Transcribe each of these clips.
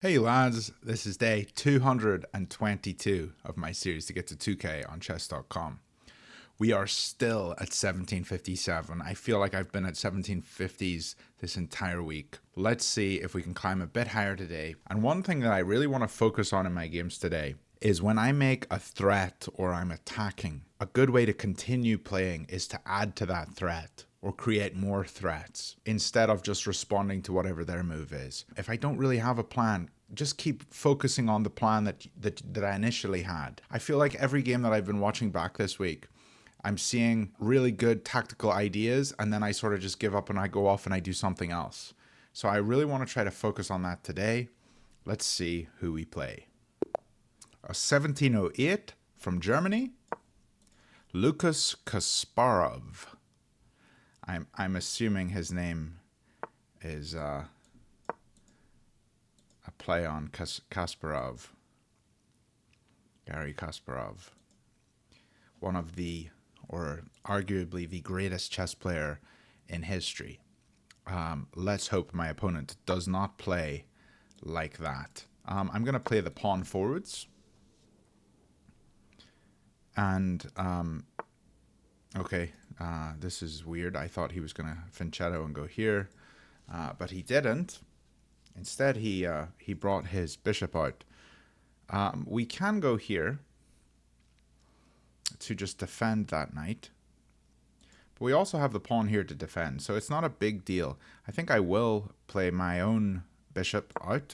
Hey lads, this is day 222 of my series to get to 2k on chess.com. We are still at 1757. I feel like I've been at 1750s this entire week. Let's see if we can climb a bit higher today. And one thing that I really want to focus on in my games today is when I make a threat or I'm attacking, a good way to continue playing is to add to that threat or create more threats instead of just responding to whatever their move is. If I don't really have a plan, just keep focusing on the plan that I initially had. I feel like every game that I've been watching back this week, I'm seeing really good tactical ideas and then I sort of just give up and I go off and I do something else. So I really want to try to focus on that today. Let's see who we play. A 1708 from Germany, Lucas Kasparov. I'm assuming his name is a play on Kasparov. Garry Kasparov. One of the, or arguably the greatest chess player in history. Let's hope my opponent does not play like that. I'm going to play the pawn forwards. And, okay, this is weird. I thought he was going to fianchetto and go here, but he didn't. Instead, he brought his bishop out. We can go here to just defend that knight. But we also have the pawn here to defend, so it's not a big deal. I think I will play my own bishop out.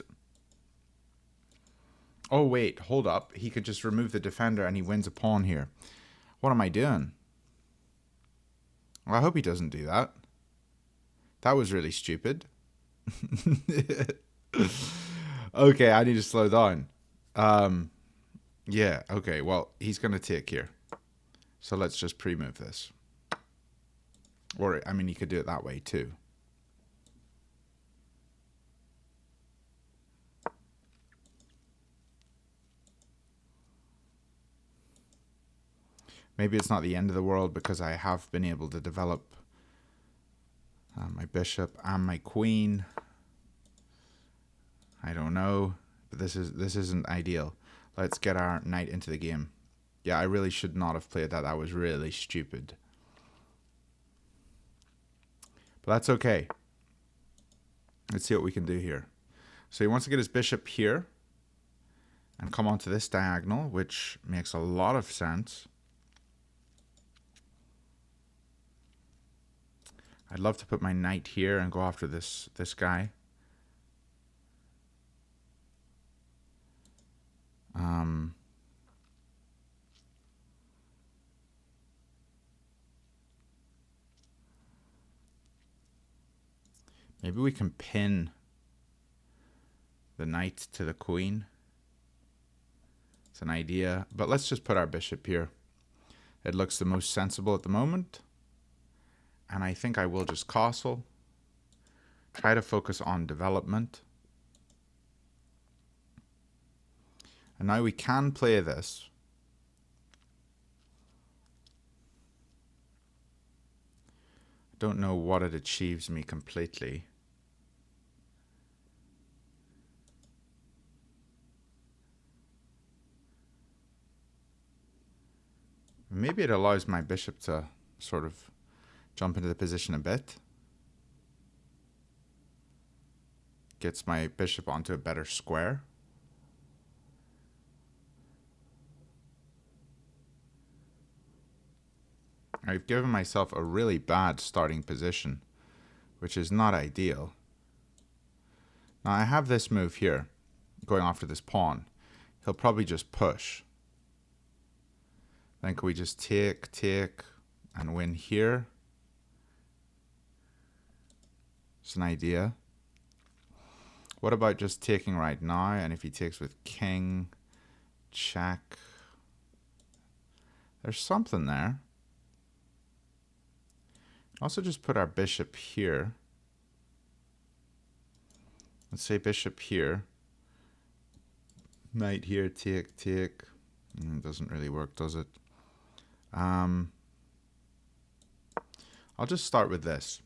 Oh, wait, hold up. He could just remove the defender and he wins a pawn here. What am I doing? Well, I hope he doesn't do that. That was really stupid. Okay, I need to slow down. Yeah, okay, well, he's going to take here. So let's just pre-move this. Or, I mean, you could do it that way too. Maybe it's not the end of the world because I have been able to develop my bishop and my queen. I don't know, but this isn't ideal. Let's get our knight into the game. Yeah, I really should not have played that. That was really stupid. But that's okay. Let's see what we can do here. So he wants to get his bishop here and come onto this diagonal, which makes a lot of sense. I'd love to put my knight here and go after this guy. Maybe we can pin the knight to the queen. It's an idea, but let's just put our bishop here. It looks the most sensible at the moment. And I think I will just castle. Try to focus on development. And now we can play this. I don't know what it achieves me completely. Maybe it allows my bishop to sort of jump into the position a bit. Gets my bishop onto a better square. I've given myself a really bad starting position, which is not ideal. Now I have this move here, going after this pawn. He'll probably just push. Then can we just take, and win here? It's an idea. What about just taking right now? And if he takes with king, check. There's something there. Also just put our bishop here. Let's say bishop here. Knight here, take. Doesn't really work, does it? I'll just start with this.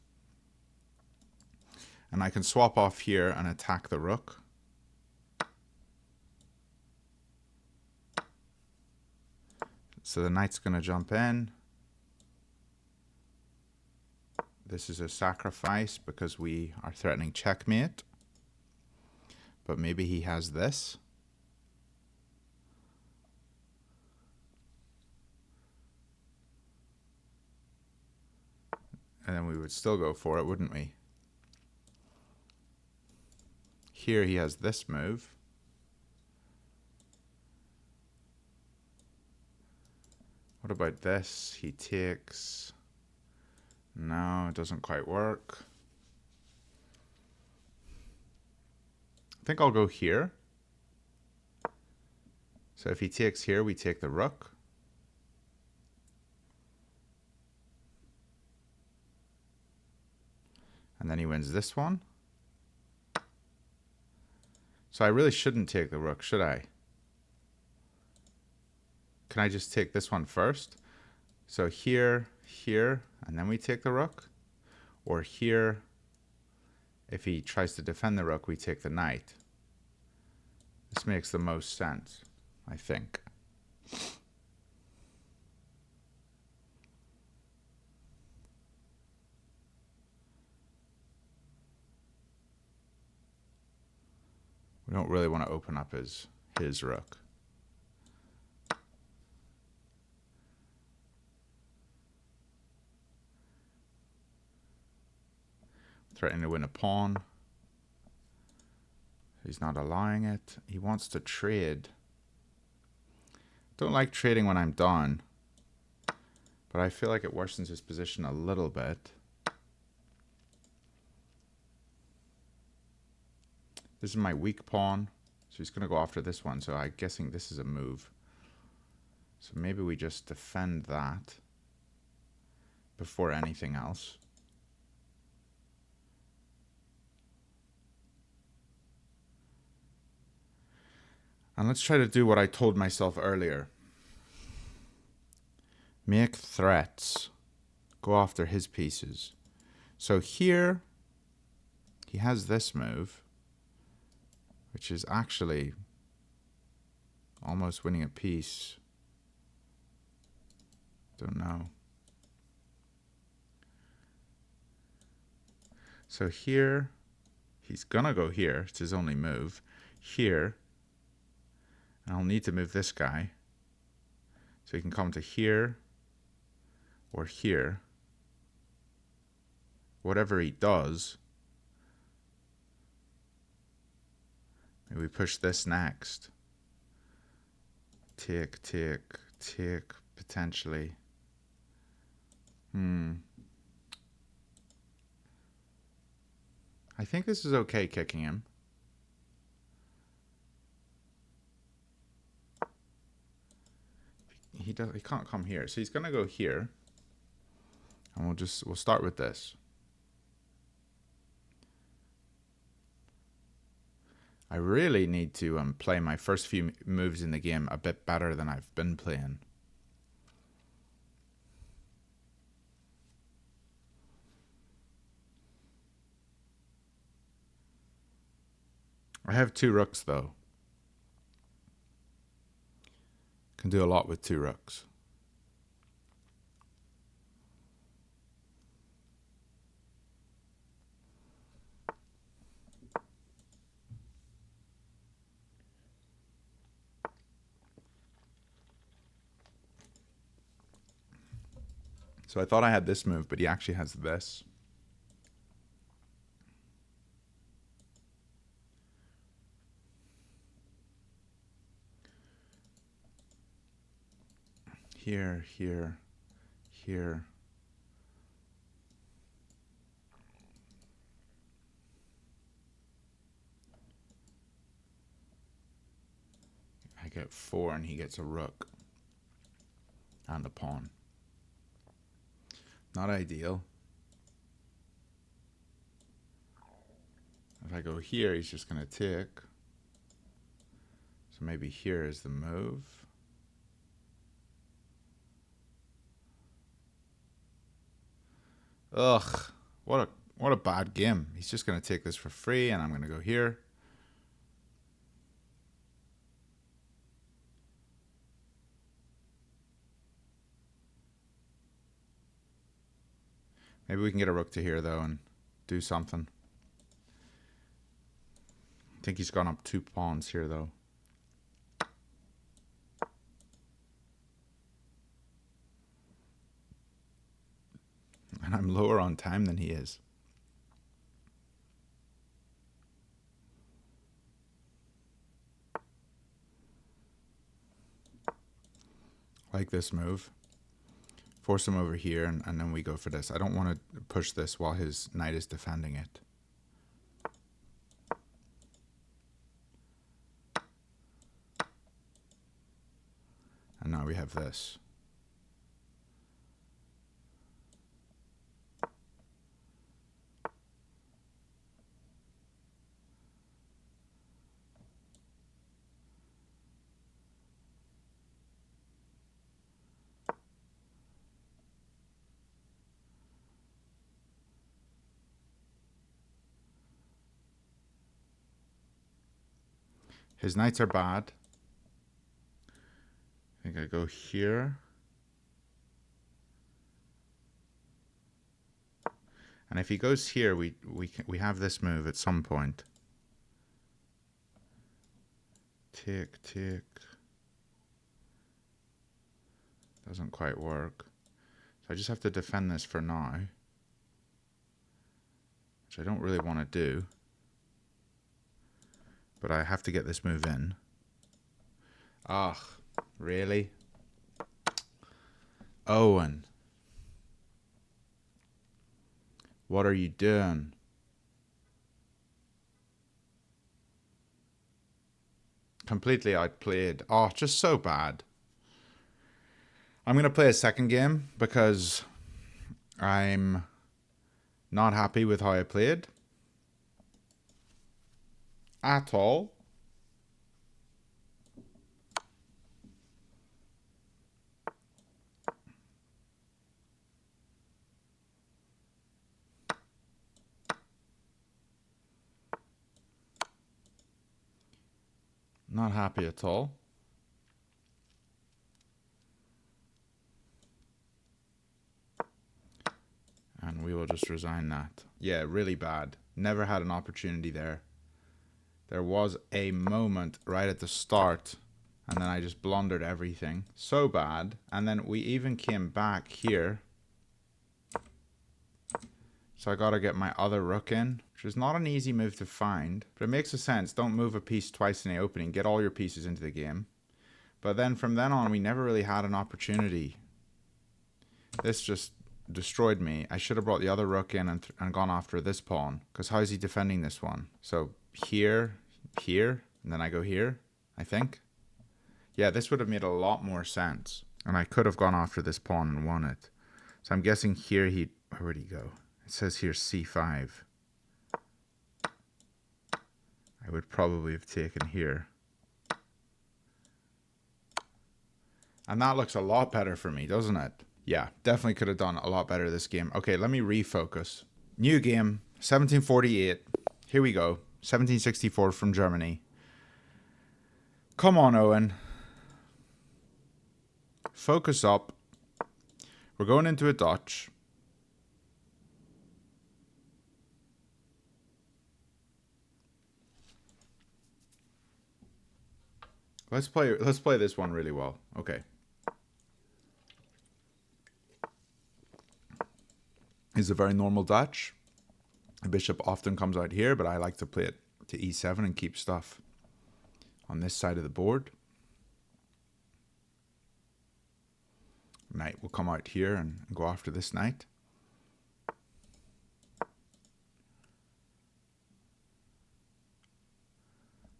And I can swap off here and attack the rook. So the knight's going to jump in. This is a sacrifice because we are threatening checkmate. But maybe he has this. And then we would still go for it, wouldn't we? Here he has this move. What about this? He takes... No, it doesn't quite work. I think I'll go here. So if he takes here, we take the rook. And then he wins this one. So I really shouldn't take the rook, should I? Can I just take this one first? So here, here, and then we take the rook? Or here, if he tries to defend the rook, we take the knight. This makes the most sense, I think. We don't really want to open up his rook. Threatening to win a pawn. He's not allowing it. He wants to trade. Don't like trading when I'm down, but I feel like it worsens his position a little bit. This is my weak pawn, so he's going to go after this one, so I'm guessing this is a move. So maybe we just defend that before anything else. And let's try to do what I told myself earlier. Make threats. Go after his pieces. So here, he has this move, which is actually almost winning a piece. Don't know. So here, he's gonna go here. It's his only move. Here, and I'll need to move this guy. So he can come to here or here. Whatever he does, maybe we push this next. Take, take, take, potentially. I think this is okay kicking him. He can't come here, so he's gonna go here, and we'll start with this. I really need to play my first few moves in the game a bit better than I've been playing. I have 2 rooks though. Can do a lot with 2 rooks. So I thought I had this move, but he actually has this. Here, here, here. I get 4 and he gets a rook and a pawn. Not ideal. If I go here, he's just going to take. So maybe here is the move. Ugh, what a bad game. He's just going to take this for free, and I'm going to go here. Maybe we can get a rook to here, though, and do something. I think he's gone up 2 pawns here, though. And I'm lower on time than he is. Like this move. Force him over here, and then we go for this. I don't want to push this while his knight is defending it. And now we have this. His knights are bad. I think I go here. And if he goes here, we have this move at some point. Tick, tick. Doesn't quite work. So I just have to defend this for now. Which I don't really want to do. But I have to get this move in. Ugh, really? Owen. What are you doing? Completely outplayed. Oh, just so bad. I'm going to play a second game because I'm not happy with how I played. At all. Not happy at all. And we will just resign that. Yeah, really bad. Never had an opportunity there. There was a moment right at the start, and then I just blundered everything. So bad. And then we even came back here. So I got to get my other rook in, which is not an easy move to find. But it makes a sense. Don't move a piece twice in the opening. Get all your pieces into the game. But then from then on, we never really had an opportunity. This just destroyed me. I should have brought the other rook in and gone after this pawn. Because how is he defending this one? So here, here, and then I go here, I think. Yeah, this would have made a lot more sense. And I could have gone after this pawn and won it. So I'm guessing here where would he go? It says here c5. I would probably have taken here. And that looks a lot better for me, doesn't it? Yeah, definitely could have done a lot better this game. Okay, let me refocus. New game, 1748. Here we go. 1764 from Germany. Come on, Owen. Focus up. We're going into a Dutch. Let's play this one really well. Okay. It's a very normal Dutch. The bishop often comes out here, but I like to play it to e7 and keep stuff on this side of the board. Knight will come out here and go after this knight.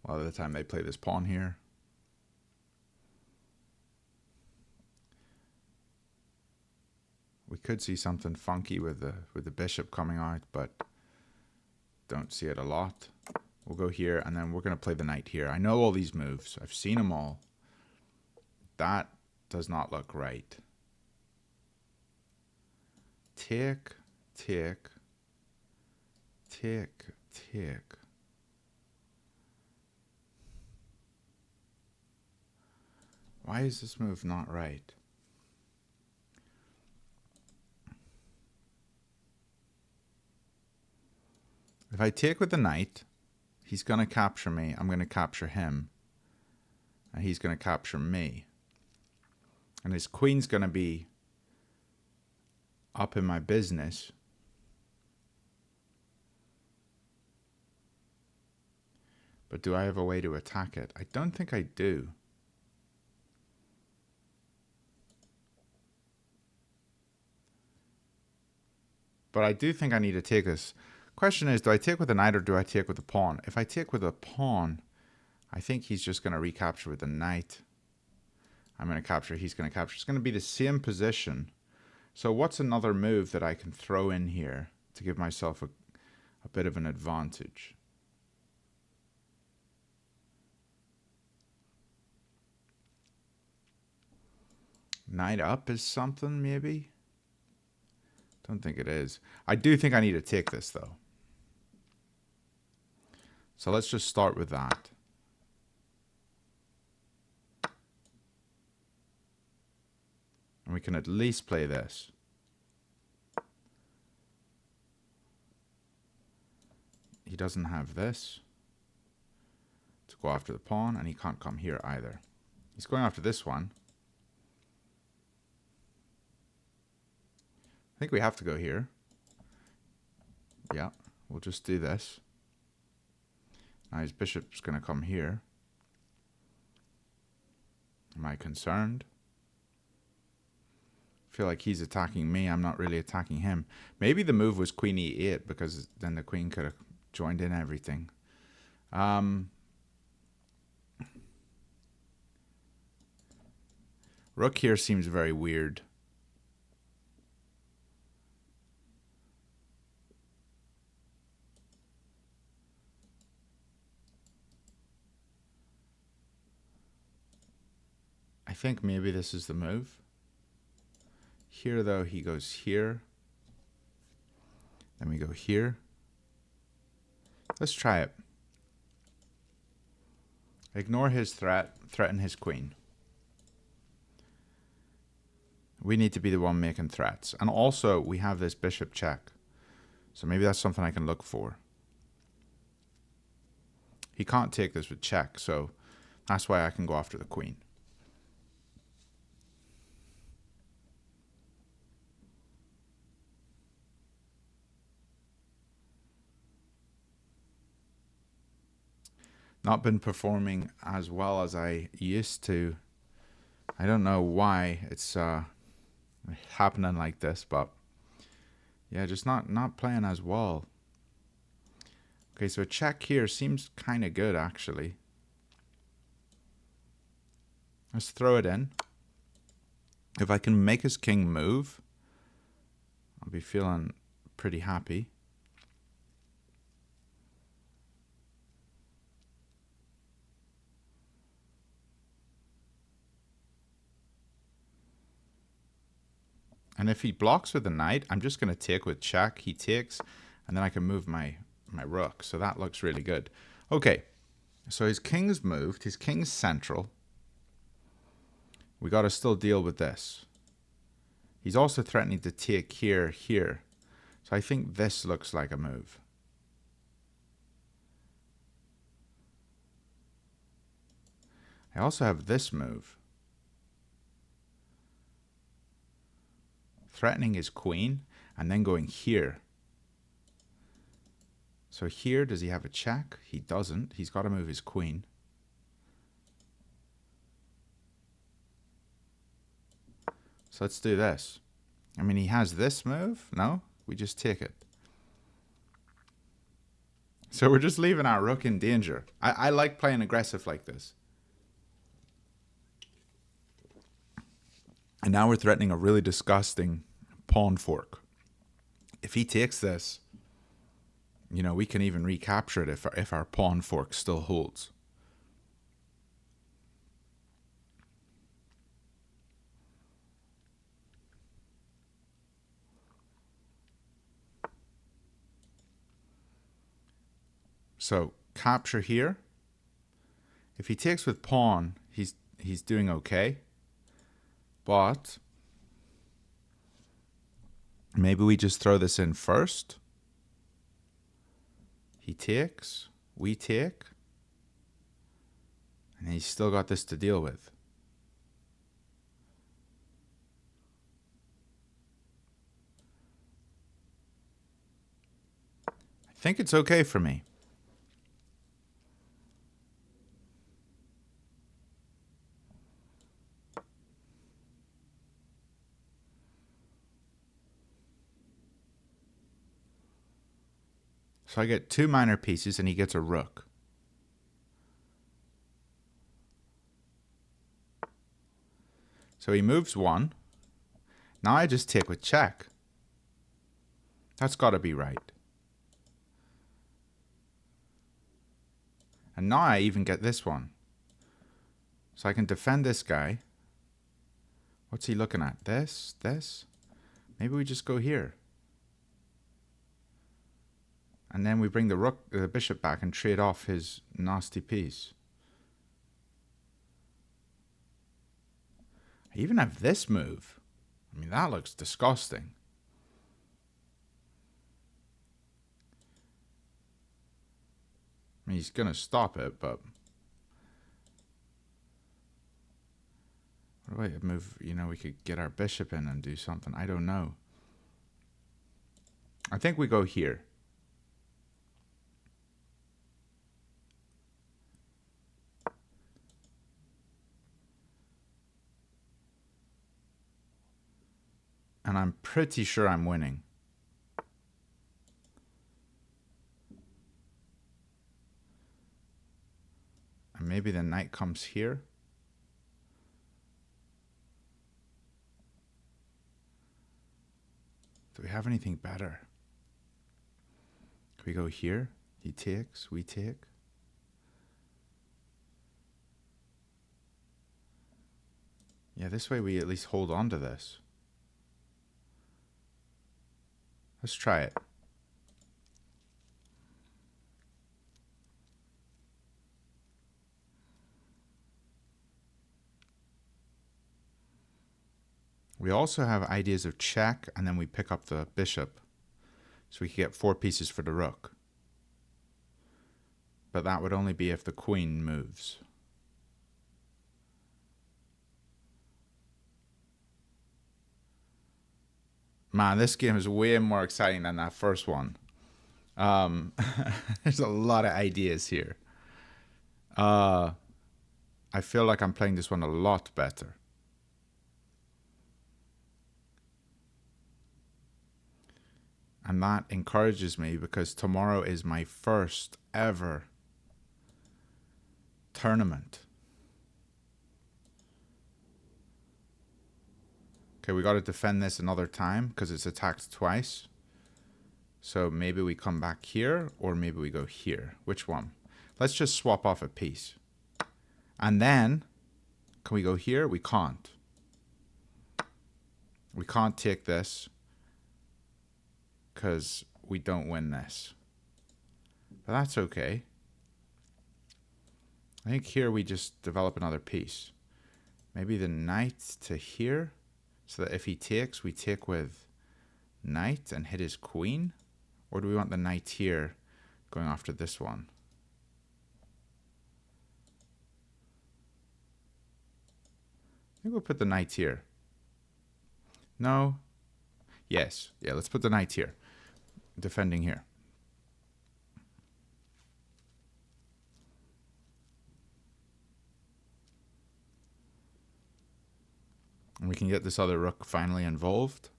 A lot of the time they play this pawn here. We could see something funky with the bishop coming out, but don't see it a lot. We'll go here, and then we're going to play the knight here. I know all these moves. I've seen them all. That does not look right. Tick, tick, tick, tick. Why is this move not right? If I take with the knight, he's going to capture me. I'm going to capture him. And he's going to capture me. And his queen's going to be up in my business. But do I have a way to attack it? I don't think I do. But I do think I need to take this. Question is, do I take with the knight or do I take with the pawn? If I take with a pawn, I think he's just going to recapture with the knight. I'm going to capture, he's going to capture. It's going to be the same position. So what's another move that I can throw in here to give myself a bit of an advantage? Knight up is something, maybe? Don't think it is. I do think I need to take this, though. So let's just start with that. And we can at least play this. He doesn't have this to go after the pawn, and he can't come here either. He's going after this one. I think we have to go here. Yeah, we'll just do this. Now his bishop's going to come here. Am I concerned? I feel like he's attacking me. I'm not really attacking him. Maybe the move was queen e8 because then the queen could have joined in everything. Rook here seems very weird. I think maybe this is the move. Here, though, he goes here. Then we go here. Let's try it. Ignore his threat. Threaten his queen. We need to be the one making threats. And also, we have this bishop check. So maybe that's something I can look for. He can't take this with check, so that's why I can go after the queen. Not been performing as well as I used to. I don't know why it's happening like this, but yeah, just not playing as well. Okay, so a check here seems kind of good, actually. Let's throw it in. If I can make his king move, I'll be feeling pretty happy. And if he blocks with the knight, I'm just going to take with check. He takes, and then I can move my rook. So that looks really good. Okay, so his king's moved. His king's central. We got to still deal with this. He's also threatening to take here. So I think this looks like a move. I also have this move. Threatening his queen and then going here. So here, does he have a check? He doesn't. He's got to move his queen. So let's do this. I mean, he has this move. No, we just take it. So we're just leaving our rook in danger. I like playing aggressive like this. And now we're threatening a really disgusting pawn fork. If he takes this, you know, we can even recapture it if our pawn fork still holds. So capture here. If he takes with pawn, he's doing okay. But maybe we just throw this in first. He takes, we take, and he's still got this to deal with. I think it's okay for me. So I get 2 minor pieces and he gets a rook. So he moves 1. Now I just take with check. That's got to be right. And now I even get this one. So I can defend this guy. What's he looking at? This? Maybe we just go here. And then we bring the bishop back and trade off his nasty piece. I even have this move. I mean, that looks disgusting. I mean, he's going to stop it, but... What about a move, you know, we could get our bishop in and do something. I don't know. I think we go here. And I'm pretty sure I'm winning. And maybe the knight comes here. Do we have anything better? Can we go here? He takes, we take. Yeah, this way we at least hold on to this. Let's try it. We also have ideas of check, and then we pick up the bishop. So we could get 4 pieces for the rook. But that would only be if the queen moves. Man, this game is way more exciting than that first one. There's a lot of ideas here. I feel like I'm playing this one a lot better. And that encourages me because tomorrow is my first ever tournament. Okay, we got to defend this another time because it's attacked twice. So maybe we come back here or maybe we go here. Which one? Let's just swap off a piece. And then, can we go here? We can't. We can't take this because we don't win this. But that's okay. I think here we just develop another piece. Maybe the knight to here. So that if he takes, we take with knight and hit his queen. Or do we want the knight here going after this one? I think we'll put the knight here. No. Yes. Yeah, let's put the knight here. Defending here. And we can get this other rook finally involved.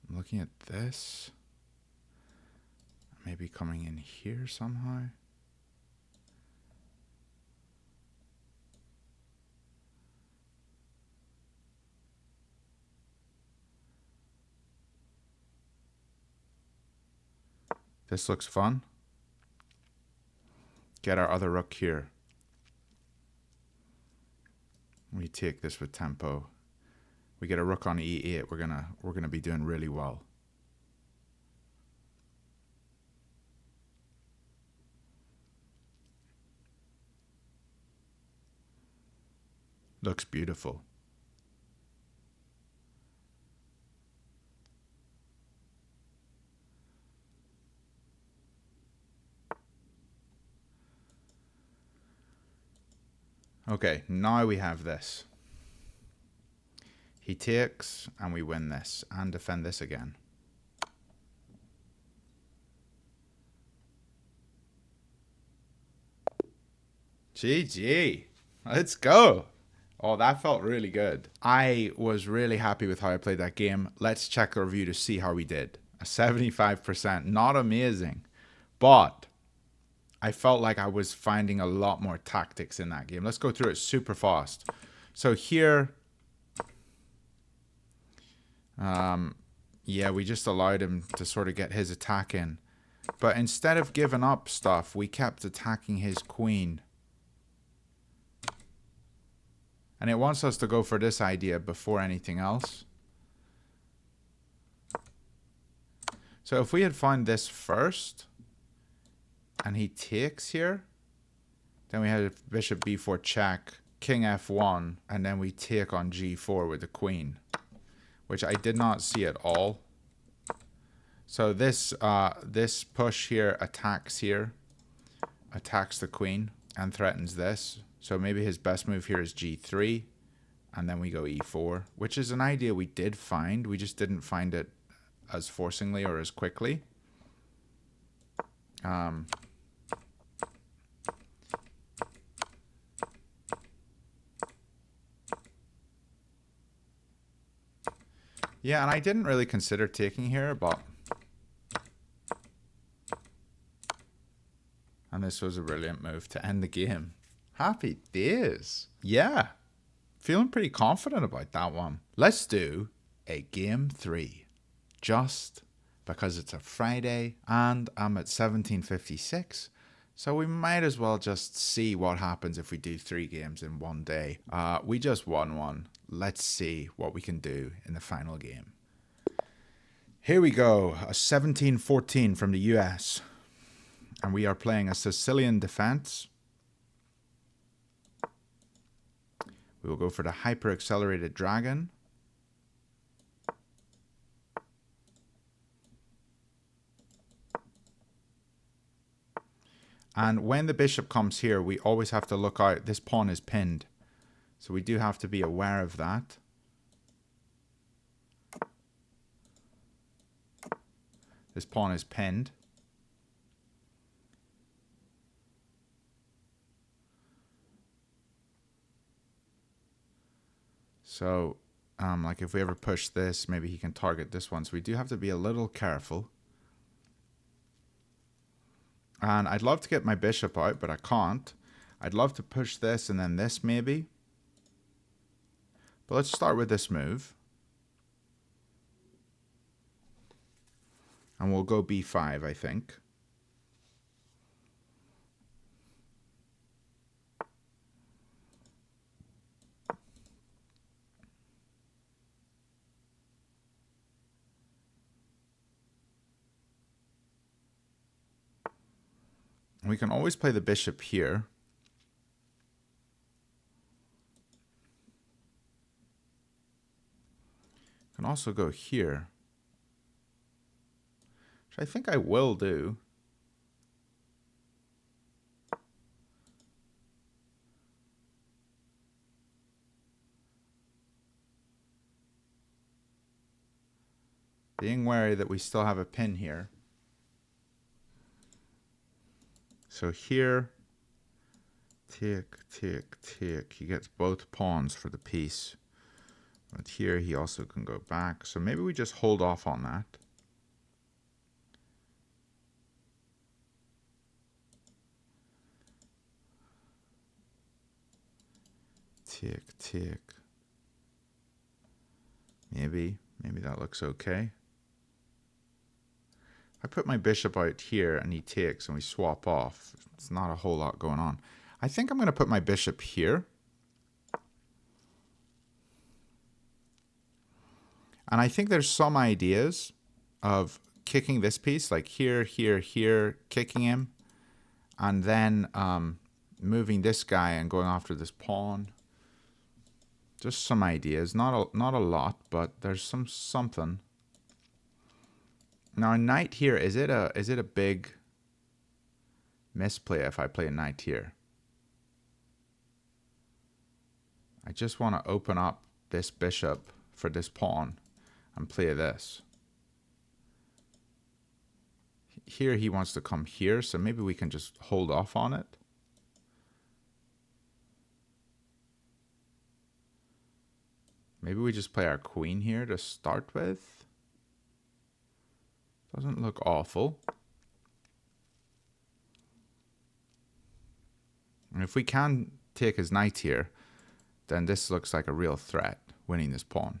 I'm looking at this. Maybe coming in here somehow. This looks fun. Get our other rook here. We take this with tempo. We get a rook on e8. We're gonna be doing really well. Looks beautiful. Okay, now we have this. He takes, and we win this, and defend this again. GG. Let's go. Oh, that felt really good. I was really happy with how I played that game. Let's check the review to see how we did. A 75%. Not amazing, but I felt like I was finding a lot more tactics in that game. Let's go through it super fast. So here, yeah, we just allowed him to sort of get his attack in. But instead of giving up stuff, we kept attacking his queen. And it wants us to go for this idea before anything else. So if we had found this first, and he takes here, then we had bishop b4 check, king f1, and then we take on g4 with the queen, which I did not see at all. So this this push here attacks the queen, and threatens this. So maybe his best move here is g3, and then we go e4, which is an idea we did find. We just didn't find it as forcingly or as quickly. Yeah, and I didn't really consider taking here, but... And this was a brilliant move to end the game. Happy days. Yeah, feeling pretty confident about that one. Let's do a game 3. Just because it's a Friday and I'm at 1756. So we might as well just see what happens if we do 3 games in one day. We just won one. Let's see what we can do in the final game. Here we go. A 1714 from the US. And we are playing a Sicilian defense. We will go for the hyper-accelerated dragon. And when the bishop comes here, we always have to look out. This pawn is pinned. So we do have to be aware of that. This pawn is pinned. So, like if we ever push this, maybe he can target this one. So we do have to be a little careful. And I'd love to get my bishop out, but I can't. I'd love to push this and then this maybe. But let's start with this move. And we'll go b5, I think. We can always play the bishop here. Can also go here, which I think I will do. Being wary that we still have a pin here. So here, take, take, take. He gets both pawns for the piece. But here he also can go back. So maybe we just hold off on that. Take, take. Maybe that looks okay. I put my bishop out here and he takes and we swap off. It's not a whole lot going on. I think I'm going to put my bishop here. And I think there's some ideas of kicking this piece, like here, here, here, kicking him. And then moving this guy and going after this pawn. Just some ideas. Not a lot, but there's something. Now a knight here, is it a big misplay if I play a knight here? I just want to open up this bishop for this pawn and play this. Here he wants to come here, so maybe we can just hold off on it. Maybe we just play our queen here to start with. Doesn't look awful. And if we can take his knight here, then this looks like a real threat, winning this pawn.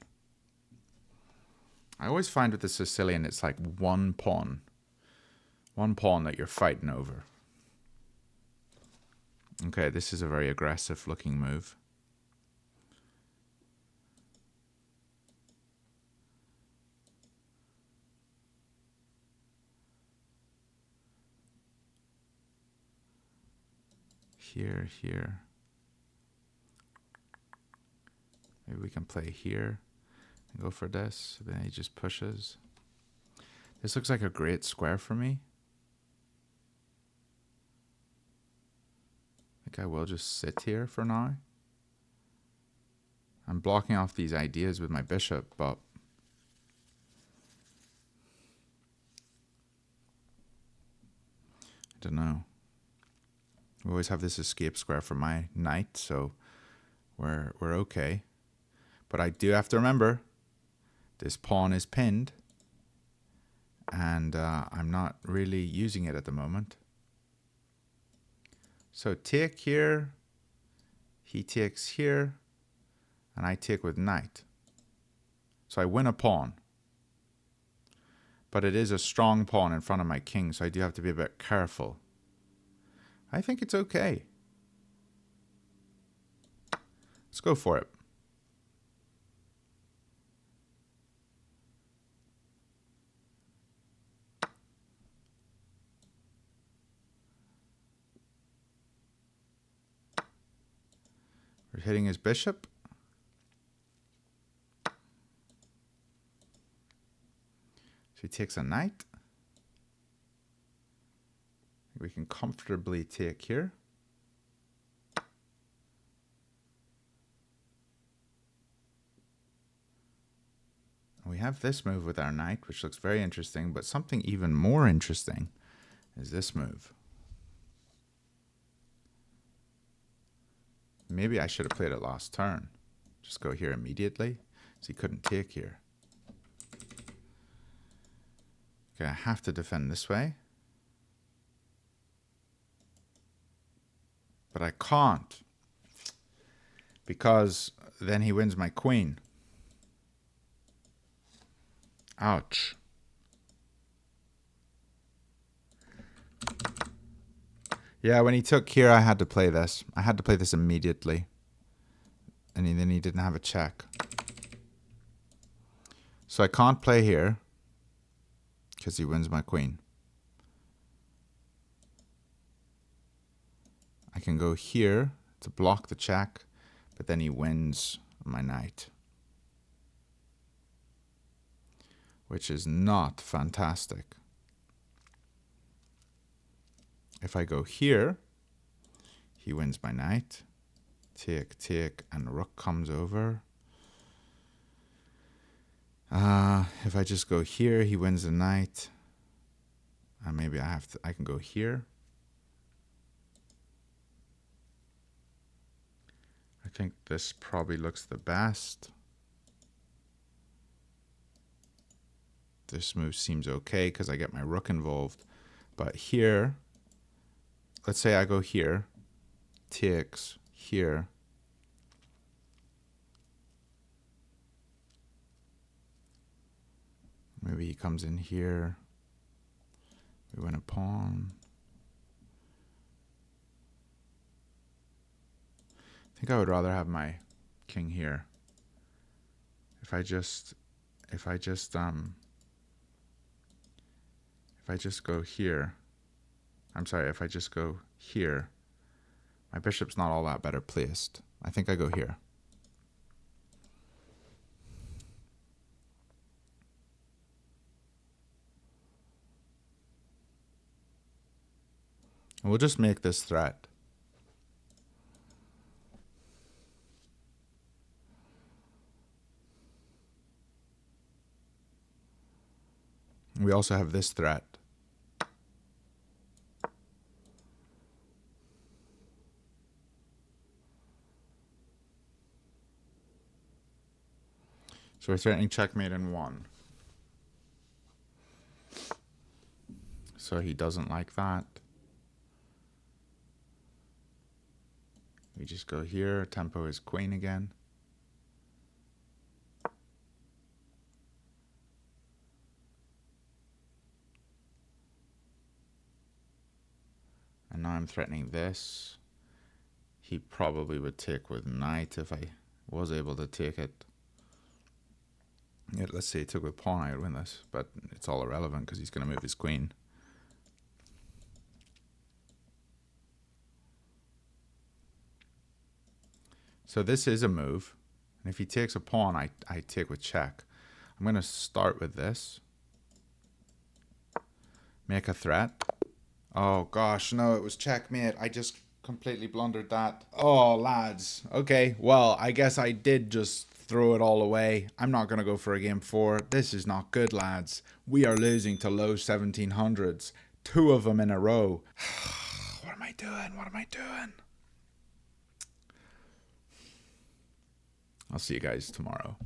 I always find with the Sicilian, it's like one pawn that you're fighting over. Okay, this is a very aggressive looking move. Here. Maybe we can play here and go for this. Then he just pushes. This looks like a great square for me. I think I will just sit here for now. I'm blocking off these ideas with my bishop, but I don't know. We always have this escape square for my knight, so we're okay. But I do have to remember, this pawn is pinned, and I'm not really using it at the moment. So take here, he takes here, and I take with knight. So I win a pawn. But it is a strong pawn in front of my king, so I do have to be a bit careful. I think it's okay. Let's go for it. We're hitting his bishop. So he takes a knight. We can comfortably take here. We have this move with our knight, which looks very interesting, but something even more interesting is this move. Maybe I should have played it last turn. Just go here immediately, so he couldn't take here. Okay, I have to defend this way. But I can't, because then he wins my queen. Ouch. Yeah, when he took here, I had to play this. I had to play this immediately. And then he didn't have a check. So I can't play here, because he wins my queen. I can go here to block the check, but then he wins my knight, which is not fantastic. If I go here, he wins my knight. Take, and rook comes over. If I just go here, he wins the knight. And maybe I can go here. I think this probably looks the best. This move seems okay because I get my rook involved. But here, let's say I go here, takes here. Maybe he comes in here. We win a pawn. I think I would rather have my king here. If I just go here, I'm sorry, if I just go here, my bishop's not all that better placed. I think I go here. And we'll just make this threat. we also have this threat. So we're threatening checkmate in 1. So he doesn't like that. We just go here. Tempo is queen again. And now I'm threatening this. He probably would take with knight if I was able to take it. Yeah, let's say he took with pawn, I would win this, but it's all irrelevant because he's going to move his queen. So this is a move, and if he takes a pawn, I take with check. I'm going to start with this. Make a threat. Oh gosh, no, it was checkmate. I just completely blundered that. Oh, lads. Okay, well, I guess I did just throw it all away. I'm not going to go for a game 4. This is not good, lads. We are losing to low 1700s. 2 of them in a row. What am I doing? What am I doing? I'll see you guys tomorrow.